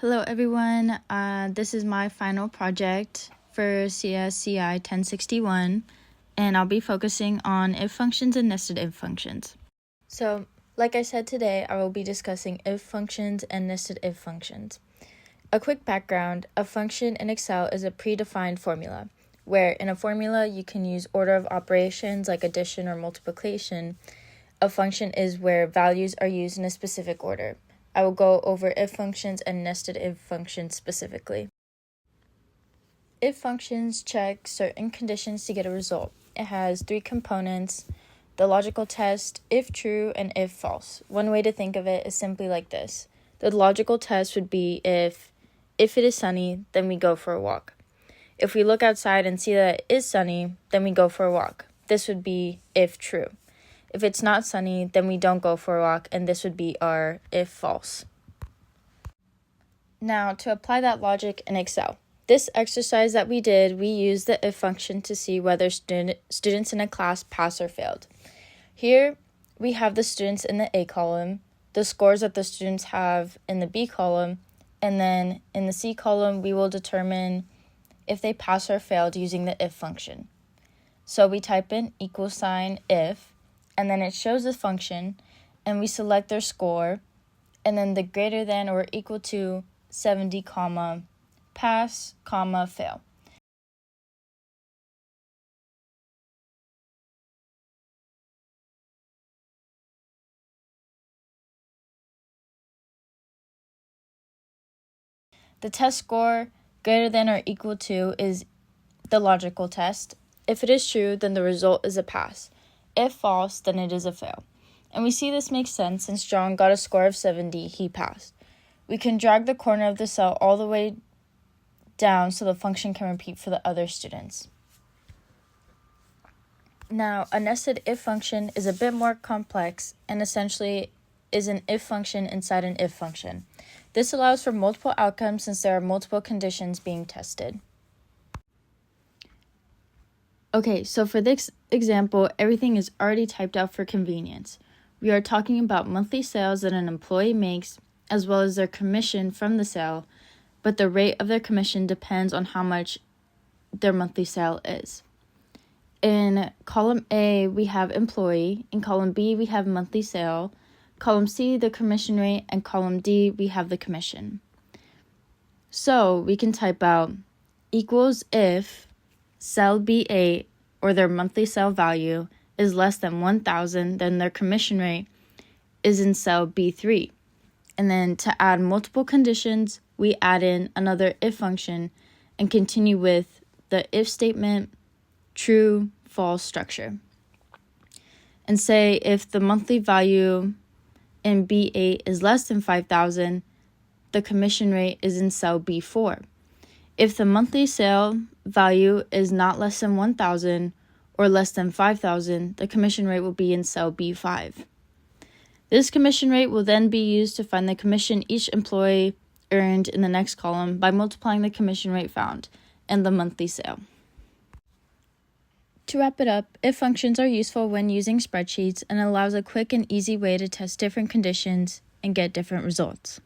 Hello everyone, this is my final project for CSCI 1061, and I'll be focusing on if functions and nested if functions. So, like I said today, I will be discussing if functions and nested if functions. A quick background, a function in Excel is a predefined formula, where in a formula you can use order of operations like addition or multiplication. A function is where values are used in a specific order. I will go over if functions and nested if functions specifically. If functions check certain conditions to get a result. It has three components: the logical test, if true, and if false. One way to think of it is simply like this. The logical test would be if it is sunny, then we go for a walk. If we look outside and see that it is sunny, then we go for a walk. This would be if true. If it's not sunny, then we don't go for a walk, and this would be our if false. Now, to apply that logic in Excel. This exercise that we did, we used the if function to see whether students in a class passed or failed. Here, we have the students in the A column, the scores that the students have in the B column, and then in the C column, we will determine if they passed or failed using the if function. So we type in $if, and then it shows the function, and we select their score, and then the greater than or equal to 70, pass, fail. The test score greater than or equal to is the logical test. If it is true, then the result is a pass. If false, then it is a fail. And we see this makes sense since John got a score of 70, he passed. We can drag the corner of the cell all the way down so the function can repeat for the other students. Now, a nested if function is a bit more complex and essentially is an if function inside an if function. This allows for multiple outcomes since there are multiple conditions being tested. Okay, so for this example, everything is already typed out for convenience. We are talking about monthly sales that an employee makes, as well as their commission from the sale, but the rate of their commission depends on how much their monthly sale is. In column A, we have employee. In column B, we have monthly sale. Column C, the commission rate, and column D, we have the commission. So we can type out equals if cell B8, or their monthly sale value, is less than 1,000, then their commission rate is in cell B3. And then to add multiple conditions, we add in another if function and continue with the if statement, true, false structure. And say if the monthly value in B8 is less than 5,000, the commission rate is in cell B4. If the monthly sale value is not less than 1,000 or less than 5,000, the commission rate will be in cell B5. This commission rate will then be used to find the commission each employee earned in the next column by multiplying the commission rate found and the monthly sale. To wrap it up, if functions are useful when using spreadsheets and allows a quick and easy way to test different conditions and get different results.